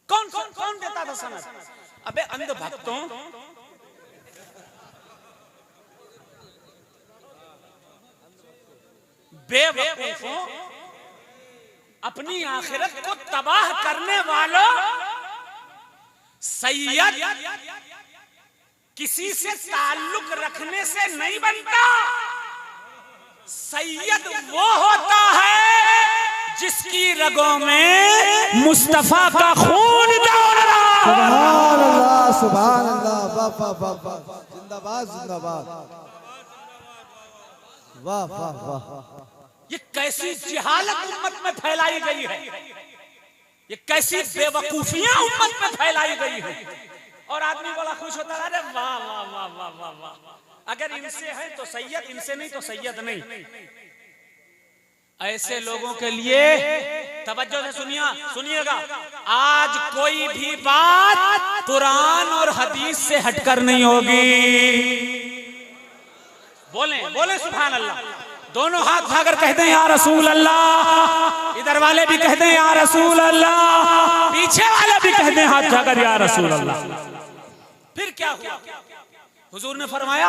Speaker 1: कौन कौन कौन देता था सनद? अबे अंध भक्तों, बेवकूफों, अपनी आखिरत को तबाह करने वालों, सैयद किसी से ताल्लुक रखने से नहीं बनता। सैयद वो होता है जिसकी रगों में मुस्तफा का खून दौड़ रहा है।
Speaker 2: सुभान अल्लाह, सुभान अल्लाह, वाह वाह वाह वाह, जिंदाबाद जिंदाबाद, वाह वाह वाह।
Speaker 1: ये कैसी जिहालत उम्मत में फैलाई गई है, ये कैसी बेवकूफियां उम्मत में फैलाई गई है। और आदमी बड़ा खुश होता है, अरे वाह वाह वाह वाह वाह वाह, अगर इनसे है तो सैयद, इनसे नहीं तो सैयद नहीं। ऐसे लोगों के लिए तवज्जो से सुनिएगा, आज कोई भी बात कुरान और हदीस से हटकर नहीं होगी। बोले बोले सुभान अल्लाह। दोनों हाथ उठाकर कहते हैं या रसूल अल्लाह, इधर वाले भी कहते हैं या रसूल अल्लाह, पीछे वाले भी कहते हैं हाथ उठाकर या रसूल अल्लाह। फिर क्या हुआ? हुजूर ने फरमाया,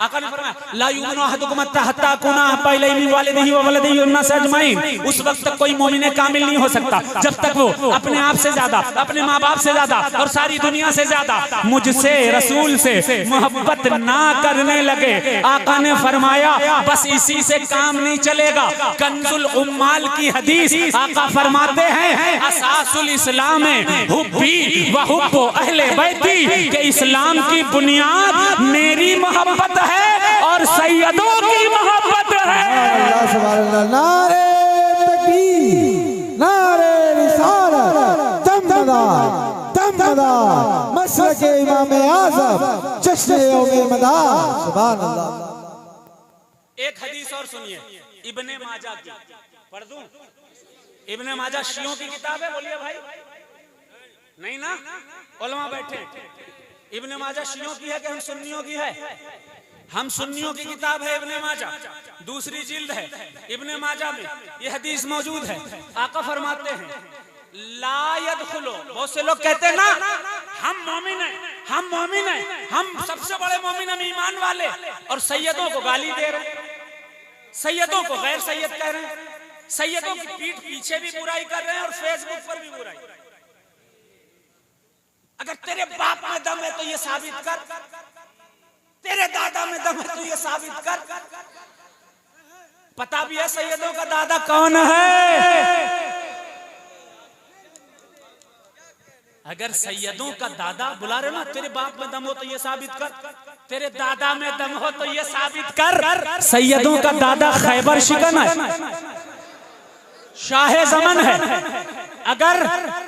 Speaker 1: आका ने फरमाया, ला युमिनु अहदुकुम हत्ता अकूना अहब्बा इलैहि वलिदिही व वलदिही वन्नास अजमईन। उस वक्त तक कोई मोमिन कामिल नहीं हो सकता जब तक वो अपने आप से ज्यादा, अपने माँ बाप से ज्यादा और सारी दुनिया से ज्यादा मुझसे रसूल से मोहब्बत ना करने लगे। आका ने फरमाया बस इसी से काम नहीं चलेगा। कंजुल उम्माल की हदीस, आका फरमाते हैं असासुल इस्लाम हुब्बी व हुब्बु अहले बैती, के इस्लाम की बुनियाद मेरी मोहब्बत है और सैयदों की मोहब्बत है।
Speaker 2: सुभान अल्लाह, नारे तकबीर, नारे रिसालत, दमदार मसलक इमाम आज़म, जश्न यौम मदार। सुभान अल्लाह।
Speaker 1: एक हदीस और सुनिए, इब्ने माजा की, पढ़ दूं? इब्ने माजा शियों की किताब है, बोलिए भाई, नहीं ना? उलमा बैठे। इब्ने माजा शियों की है कि हम सुन्नियों की है? हम सुन्नियों की किताब है इब्ने माजा, दूसरी जिल्द है। इब्ने माजा में ये हदीस मौजूद है। आका फरमाते हैं ला यदखुलो, बहुत से लोग कहते हैं ना हम मोमिन हैं, हम मोमिन हैं, हम सबसे बड़े मोमिन, हम ईमान वाले, और सैयदों को गाली दे रहे हैं, सैयदों को गैर सैयद कह रहे हैं, सैयदों की पीठ पीछे भी बुराई कर रहे हैं और फेसबुक पर भी बुराई। अगर तेरे बाप में दम है तो ये साबित कर, तेरे दादा में दम है तो ये साबित कर। पता भी है सैयदों का दादा कौन है? अगर सैयदों का दादा बुला रहे ना, तेरे बाप में दम हो तो ये साबित कर, तेरे दादा में दम हो तो ये साबित कर। सैयदों का दादा खैबर शिकन है, शाहे ज़मन है। अगर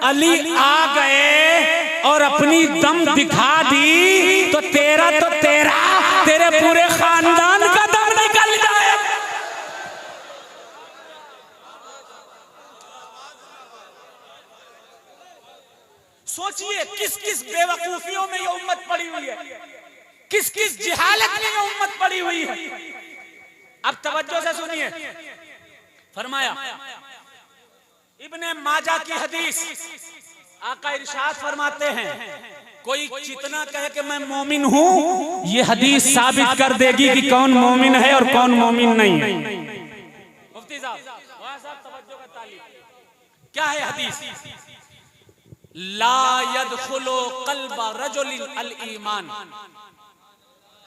Speaker 1: अली आ गए और अपनी दम दिखा दी तो तेरा तेरे पूरे खानदान का दम निकल जाए। सोचिए किस किस बेवकूफियों में ये उम्मत पड़ी हुई है, किस किस जिहालत में ये उम्मत पड़ी हुई है। अब तवज्जो से सुनिए, फरमाया इब्ने माजा की हदीस, आका इरशाद फरमाते हैं कोई जितना कहे कि मैं मोमिन हूं, ये हदीस साबित कर देगी कि कौन मोमिन है और कौन मोमिन नहीं है। मुफ्ती साहब, तवज्जो का तालीब। क्या है हदीस? ला यदखुलु क़ल्ब रजुलिन अल ईमान।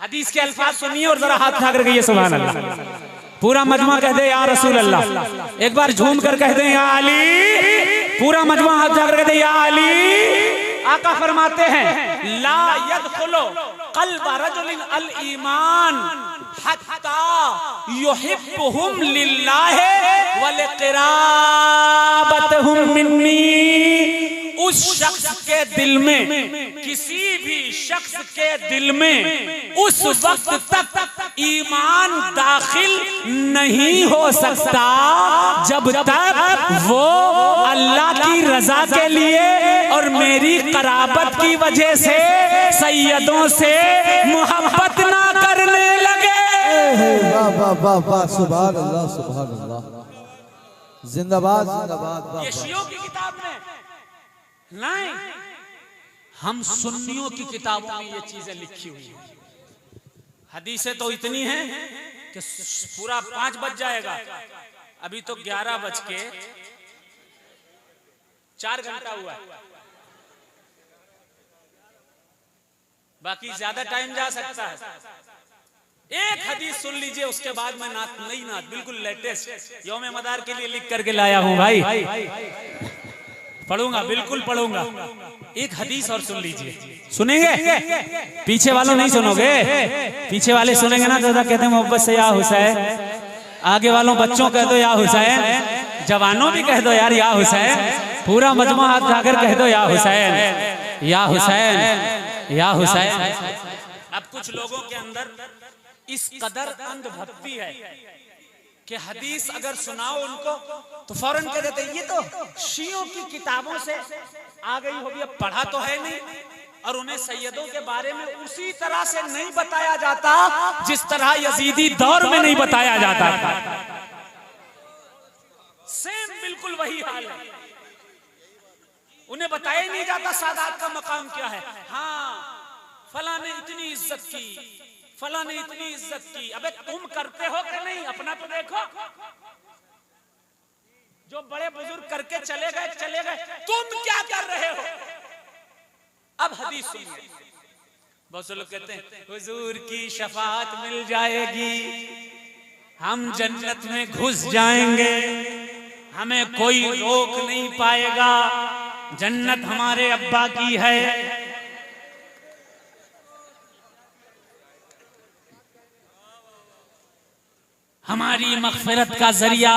Speaker 1: हदीस के अल्फाज सुनिए और जरा हाथ उठा करके ये सुभान अल्लाह। पूरा मजमा कह दे या रसूल अल्लाह। एक बार झूम कर कह दे या अली। पूरा मजमा हाथ उठा कर कह दे या अली। आका फरमाते हैं ला यदखुलु क़ल्ब रजुलिन अल ईमान हत्ता युहिब्बुहुम लिल्लाहि व लिक़राबतिहुम मिन्नी। उस शख्स के दिल में, किसी भी शख्स के दिल में उस वक्त तक ईमान दाखिल नहीं हो सकता जब तक वो अल्लाह की रजा के लिए और मेरी कराबत की वजह से सैयदों से मोहब्बत ना करने लगे।
Speaker 2: वाह वाह वाह वाह, सुभान अल्लाह सुभान अल्लाह, जिंदाबाद जिंदाबाद।
Speaker 1: ये शियों की किताब में नहीं, हम सुन्नियों की किताबों में ये चीजें लिखी हुई हैं। हदीसें तो इतनी हैं कि पूरा 5 बज जाएगा। अभी तो 11 बज के 4 घंटा हुआ है, बाकी ज्यादा टाइम जा सकता है। एक हदीस सुन लीजिए, उसके बाद मैं नई नात बिल्कुल लेटेस्ट यौम मदार के लिए लिख करके लाया हूं भाई। पढ़ूंगा, बिल्कुल पढ़ूंगा। एक हदीस और सुन लीजिए। सुनेंगे? पीछे वालों नहीं सुनोगे? पीछे वाले सुनेंगे ना तो कहते हैं मोहब्बत से या हुसैन। आगे वालों बच्चों कह दो या हुसैन, जवानों भी कह दो यार या हुसैन। पूरा मजमा हाथ उठाकर कह दो या हुसैन, या हुसैन, या हुसैन। अब कुछ लोगों के अंदर इस कदर अंधभक्ति है कि हदीस अगर सुनाओ उनको तो फौरन कह देते ये तो शियों की किताबों से आ गई होगी, अब पढ़ा तो है नहीं। और उन्हें सैयदों के बारे में उसी तरह से नहीं बताया जाता जिस तरह यजीदी दौर में नहीं बताया जाता था। सेम बिल्कुल वही हाल है। उन्हें बताया ही नहीं जाता सादात का मकाम क्या है। हाँ, फला ने इतनी इज्जत की, फला ने इतनी इज्जत की। अबे तुम करते हो कि नहीं? अपना तो देखो। जो बड़े बुजुर्ग करके चले गए, तुम क्या कर रहे हो? अब हदीस सुनिए। बहुत से लोग कहते हैं हुजूर की शफाअत मिल जाएगी, हम जन्नत में घुस जाएंगे, हमें कोई रोक नहीं पाएगा, जन्नत हमारे अब्बा की है। हमारी मग़फ़िरत का जरिया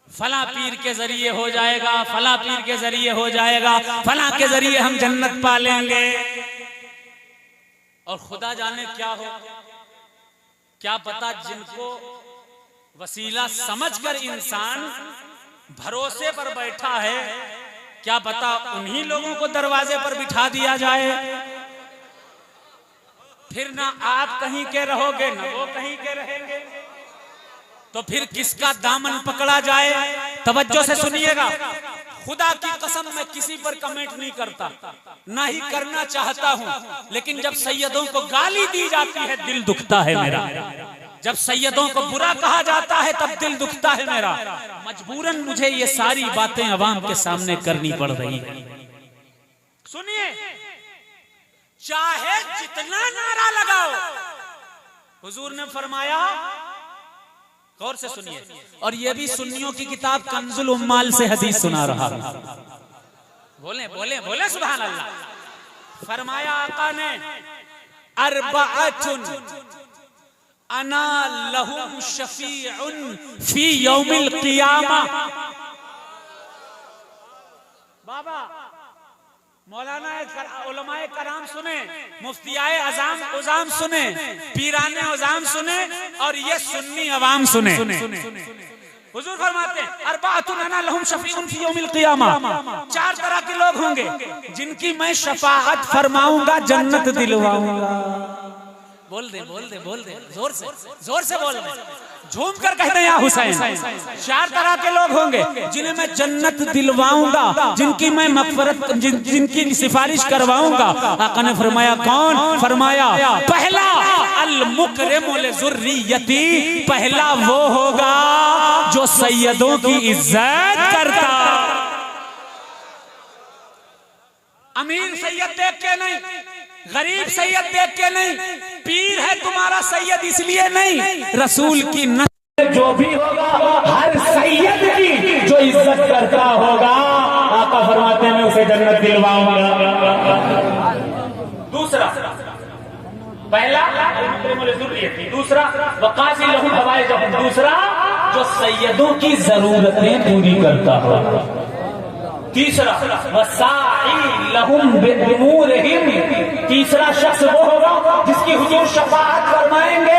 Speaker 1: फला पीर के जरिए हो जाएगा, फला पीर के जरिए हो जाएगा, फला के जरिए हम जन्नत पा लेंगे। और खुदा जाने क्या हो, क्या पता जिनको वसीला समझकर इंसान भरोसे पर बैठा है, क्या पता उन्हीं लोगों को दरवाजे पर बिठा दिया जाए। फिर ना आप कहीं के रहोगे ना वो कहीं के रहेंगे, तो फिर किसका दामन पकड़ा जाए? तवज्जो से सुनिएगा। खुदा की कसम मैं किसी पर कमेंट नहीं करता, ना ही करना चाहता हूं, लेकिन जब सैयदों को गाली दी जाती है दिल दुखता है मेरा। जब सैयदों को बुरा कहा जाता है तब दिल दुखता है मेरा। मजबूरन मुझे ये सारी बातें अवाम के सामने करनी पड़ रही है। सुनिए, चाहे जितना नारा लगाओ, हुजूर ने फरमाया, गौर से सुनिए, और ये भी सुन्नियों की किताब कंजुल उम्माल से हदीस सुना रहा हूं। बोले बोले बोले सुभान अल्लाह। फरमाया आका ने अरबाअतुन अना लहुम शफीउन फी यौमिल क़ियामा। बाबा मौलाना उलमाए कराम सुने, मुफ्तियाए अज़ाम सुने, पीराने अज़ाम सुने, और ये सुन्नी अवाम सुने। हुजूर फरमाते हैं अरबाअतुन अना लहुम शफीउन फी यौमिल क़ियामा। 4 तरह के लोग होंगे जिनकी मैं शफाअत फरमाऊंगा, जन्नत दिलवाऊंगा। बोल दे जोर से बोल दे, झूम कर कहते हैं या हुसैन। 4 तरह के लोग होंगे जिन्हें मैं जन्नत दिलवाऊंगा, जिनकी मैं मगफरत, जिनकी सिफारिश करवाऊंगा। आका ने फरमाया कौन? फरमाया पहला अल मुकरिमु लिज़ुर्रियती, पहला वो होगा जो सैयदों की इज्जत करता। अमीर सैयद देख के नहीं, गरीब सैयद देख के नहीं, पीर है तुम्हारा सैयद इसलिए नहीं, रसूल की नस्ल जो भी होगा, हर सैयद की जो इज्जत करता होगा, आका फरमाते हैं मैं उसे जन्नत दिलवाऊंगा। दूसरा, पहला दूसरा वकासी लहुम हवाइजहुम, दूसरा जो सैयदों की जरूरतें पूरी करता होगा। तीसरा वसाई लहुम बिउमूरिहिम, तीसरा शख्स वो होगा जिसकी हुजूर शफाअत फरमाएंगे।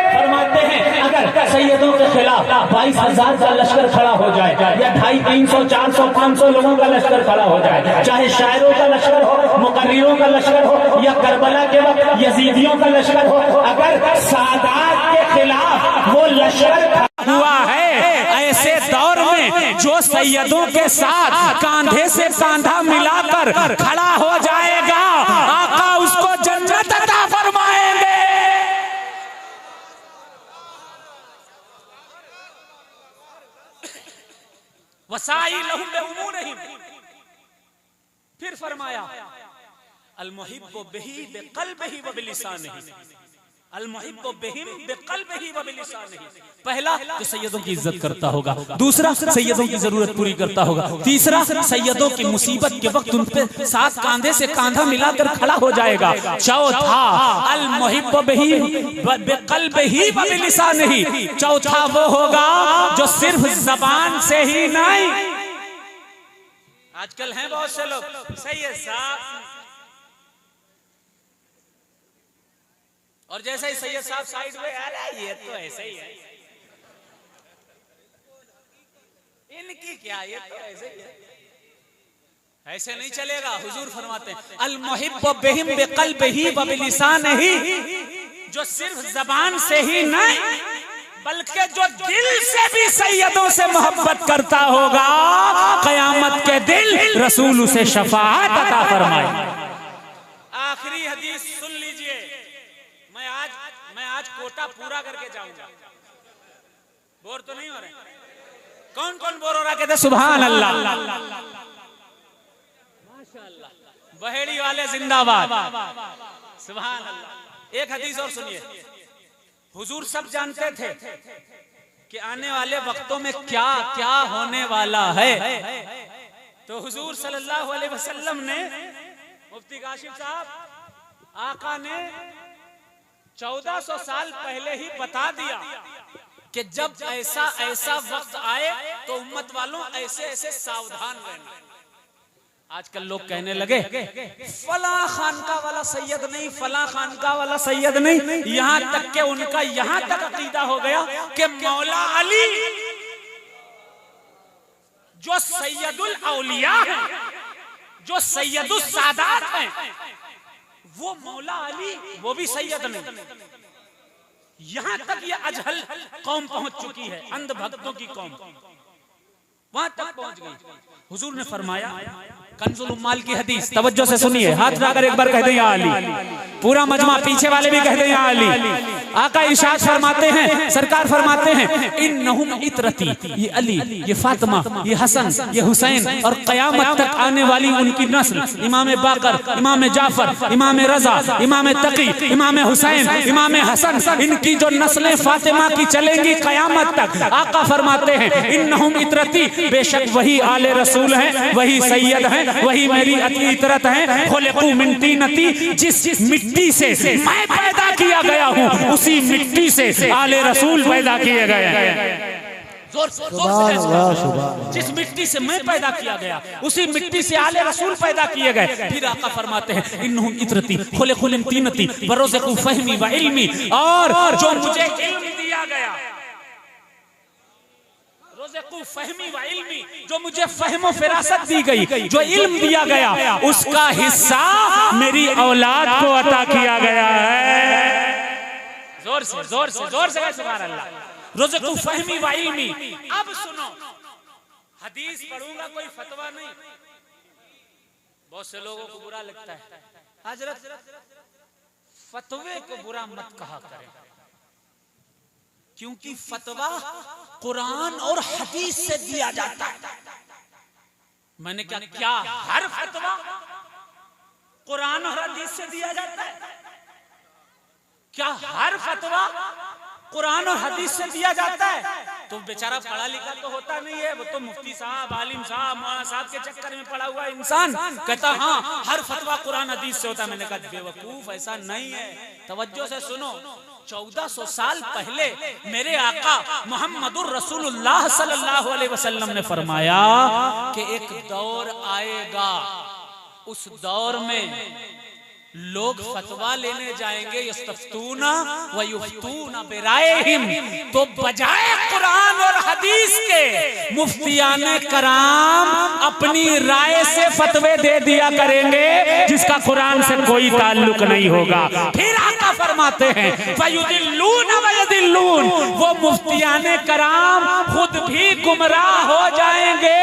Speaker 1: फरमाते हैं अगर सैयदों के खिलाफ 22,000 का लश्कर खड़ा हो जाए या 250, 300, 400, 500 लोगों का लश्कर खड़ा हो जाए, चाहे शायरों का लश्कर हो, मुकर्रिरों का लश्कर हो या करबला के वक्त यजीदियों का लश्कर हो, अगर सादात के खिलाफ वो लश्कर हुआ है, ऐसे दौर में जो सैयदों के साथ कांधे से कांधा मिलाकर खड़ा हो जाएगा, आका उसको जन्नत अता फरमाएंगे। वसाई लहुम बिउमूरिहिम, फिर फरमाया अल मुहिब्बु बिही बिक़ल्बिही व बिलिसानिही, अल मुहिब्बु बिहिम बिक़ल्बिही व बिलिसानिही। पहला जो सैयदों की इज्जत करता होगा, दूसरा सैयदों की जरूरत पूरी करता होगा, तीसरा सैयदों की मुसीबत के वक्त उन पे साथ कांधे से कांधा मिलाकर खड़ा हो जाएगा, चौथा अल मुहिब्बु बिही बिक़ल्बिही व बिलिसानिही, चौथा वो होगा जो सिर्फ जबान से ही नहीं। आजकल हैं बहुत से लोग सैयद साहब, और जैसे ही सैयद साहब साइड में आ रहा है, ये तो ऐसे ही है, इनकी क्या, ये तो ऐसे ही है, ऐसे नहीं चलेगा। हुजूर फरमाते हैं अल मुहिब्बु बिहिम बिक़ल्बिही व बिलिसानिही, जो सिर्फ जबान से ही नहीं बल्कि जो दिल से भी सैयदों से मोहब्बत करता होगा, क़यामत के दिन रसूल उसे शफाअत अता फरमाए। आखिरी हदीस सुन लीजिए, मैं आज कोटा पूरा करके जाऊंगा। बोर तो नहीं हो रहे? कौन कौन बोर हो रहा? कहते सुभान अल्लाह, माशाअल्लाह, बहेड़ी वाले जिंदाबाद, सुभान अल्लाह। एक हदीस और सुनिए, हुजूर सब जानते थे कि आने वाले वक्तों में क्या क्या होने वाला है, तो हुजूर सल्लल्लाहु अलैहि वसल्लम ने, मुफ्ती काशिफ साहब, आका ने 1400 साल पहले ही बता दिया कि जब ऐसा ऐसा वक्त आए तो उम्मत वालों ऐसे ऐसे सावधान रहना। आजकल लोग कहने लगे फला खानका वाला सैयद नहीं, फला खानका वाला सैयद नहीं, यहां तक के उनका यहां तक अकीदा हो गया कि मौला अली जो सैयदुल औलिया है, जो सैयदुल सादात है, वो मौला अली वो भी सैयद नहीं। यहां तक ये अजहल कौम पहुंच चुकी है, अंध भक्तों की कौम वहां तक पहुंच गई। हुजूर ने फरमाया, कंजुल उम्माल की हदीस, तवज्जो से सुनिए, हाथ उठाकर एक बार कह दें या अली, पूरा मजमा पीछे वाले भी कह दें या अली। आका इरशाद फरमाते हैं, सरकार फरमाते हैं इन्नहुम इतरती, ये अली, ये फातिमा, ये हसन, ये हुसैन और क़यामत तक आने वाली उनकी नस्ल, इमाम बाकर, इमाम जाफर, इमाम रजा, इमाम तकी, इमाम हुसैन, इमाम हसन, इनकी जो नस्लें फातिमा की चलेंगी क़यामत तक। आका फरमाते हैं इन्नहुम इतरती, बेशक वही आले रसूल हैं, वही सैयद हैं, वही मेरी इतरत हैं। खुलिक़ू मिन तीनती, जिस मिट्टी से मैं पैदा किया गया हूँ उसी मिट्टी से आले रसूल पैदा किए गए हैं। जोर से जिस मिट्टी से मैं पैदा किया गया उसी मिट्टी से आले रसूल पैदा किए गए। फिर आका फरमाते हैं इन्नुहुम इतरती खुलिक़ू मिन तीनती वरुज़िक़ू फ़हमी व इल्मी, और जो मुझे इल्म दिया गया, फहमी व इल्मी, जो मुझे फहम फिरासत दी गई, जो इल्म दिया गया, उसका हिस्सा मेरी औलाद को अता किया गया है। जोर से सुभान अल्लाह। रुज़्क़ु फ़हमी व इल्मी। अब सुनो, हदीस पढ़ूंगा कोई फतवा नहीं। बहुत से लोगों को बुरा लगता है, हजरत फतवे को बुरा मत कहा करें, क्योंकि फतवा कुरान और हदीस से दिया जाता है। मैंने क्या हर फतवा कुरान और हदीस से दिया जाता है? क्या हर फतवा कुरान और हदीस से दिया जाता है? तो बेचारा पढ़ा लिखा तो होता नहीं है, वो तो मुफ्ती साहब, आलिम साहब, मौलाना साहब के चक्कर में पड़ा हुआ इंसान कहता हाँ हर फतवा कुरान हदीस से होता है। मैंने कहा बेवकूफ, ऐसा नहीं है। तवज्जो से सुनो, 1400 साल पहले मेरे आका मोहम्मदुर रसूलुल्लाह सल्लल्लाहु अलैहि वसल्लम ने फरमाया कि एक दौर आएगा, उस दौर में लोग फतवा लेने जाएंगे, यस्तफ्तूना व युफ्तूना बिरायहिम, तो बजाय कुरान और हदीस के मुफ्तियाने कराम अपनी राय से फतवे दे दिया करेंगे जिसका कुरान से कोई ताल्लुक नहीं होगा। फिर आका फरमाते हैं फयुदिल्लून व यदिल्लून, वो मुफ्तियाने कराम खुद भी गुमराह हो जाएंगे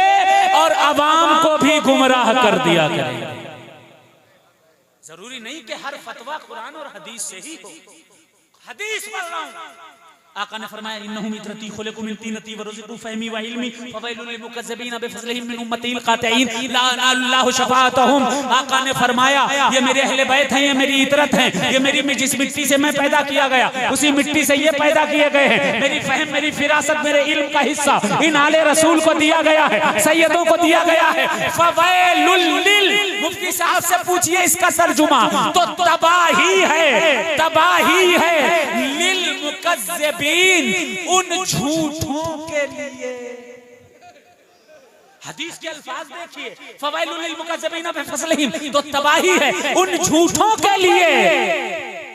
Speaker 1: और अवाम को भी गुमराह कर दिया करेंगे। जरूरी नहीं कि हर फतवा कुरान और हदीस से ही हो। हदीस पढ़ रहा हूं, आका ने फरमाया इन्नहु मित्रती खुलिकु मिन तीनती व रुज़िक़ु फ़हमी व इल्मी फ़वैलुल लिल-मुकज़्ज़बीन बिफ़ज़लिहिम मिन उम्मतिल क़ातिईन ला यनालुल्लाहु शफ़ाअतहुम। आका ने फरमाया ये मेरे अहले बैत हैं, ये मेरी इतरत हैं, ये मेरी जिस मिट्टी से मैं पैदा किया गया उसी मिट्टी से ये पैदा किए गए हैं। मेरी फहम, मेरी फिरासत, मेरे इल्म का हिस्सा इन आले रसूल को दिया गया है, सैयदों को दिया गया है। फ़वैलुल लिल, मुफ्ती साहब से पूछिए इसका तर्जुमा, तो तबाही है, तबाही है लिल मुकज़्ज़बीन, उन झूठों के लिए। हदीस के अल्फाज देखिए, फ़वैलुल लिल मुकज़्ज़बीन बिफ़ज़लिहिम, तो तबाही है उन झूठों के लिए,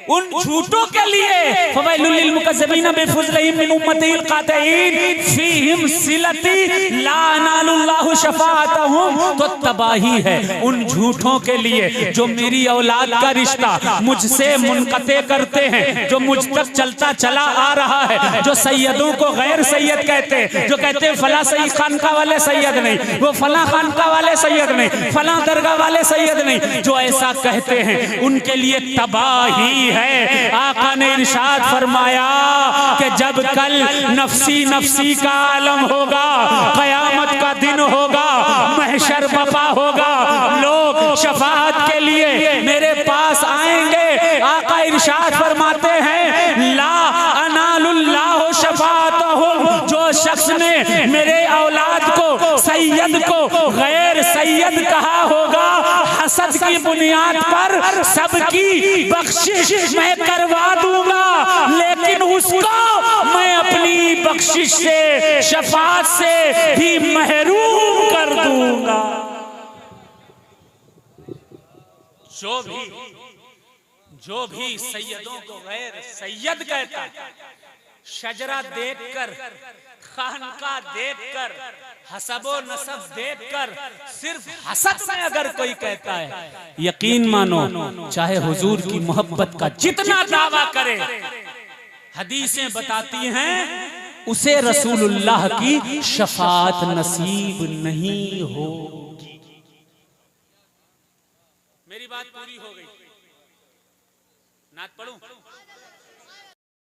Speaker 1: उन झूठों के लिए। फ़वैलुल लिल मुकज़्ज़बीन बिफ़ज़लिहिम मिन उम्मतिल क़ातिईन फ़ीहिम सिलती ला यनालुल्लाहु शफ़ाअतहुम, तो तबाही है उन झूठों के लिए जो मेरी औलाद का रिश्ता मुझसे मुनक़ते करते हैं, जो मुझ तक चलता चला आ रहा है, जो सैयदों को गैर सैयद कहते हैं, जो कहते हैं फला सैयद खानका वाले सैयद नहीं, वो फला खानका वाले सैयद नहीं, फला दरगाह वाले सैयद नहीं, जो ऐसा कहते हैं उनके लिए तबाही है। आका ने इरशाद फरमाया कि जब कल नफसी नफसी का आलम होगा, कयामत का दिन होगा, महशर बपा होगा, लोग शफाअत के लिए मेरे पास आएंगे। आका इरशाद फरमाते हैं ला अनालुल्लाहु शफाअतहुम, जो शख्स ने मेरे औलाद को, सैयद को गैर सैयद कहा होगा, हसद की बुनियाद पर सबकी बख्शिश मैं करवा दूंगा, लेकिन उसको मैं अपनी बख्शिश से, शफाअत से भी महरूम कर दूंगा। जो भी सैयदों को गैर सैयद कहता है, शजरा देखकर, खानका देखकर, हसबो नसब देखकर, सिर्फ हसद में अगर कोई कहता है, यकीन मानो चाहे हुजूर की मोहब्बत का जितना दावा करे, हदीसें बताती हैं उसे रसूलुल्लाह की शफाअत नसीब नहीं होगी। मेरी बात पूरी हो गई, नात पढ़ूं?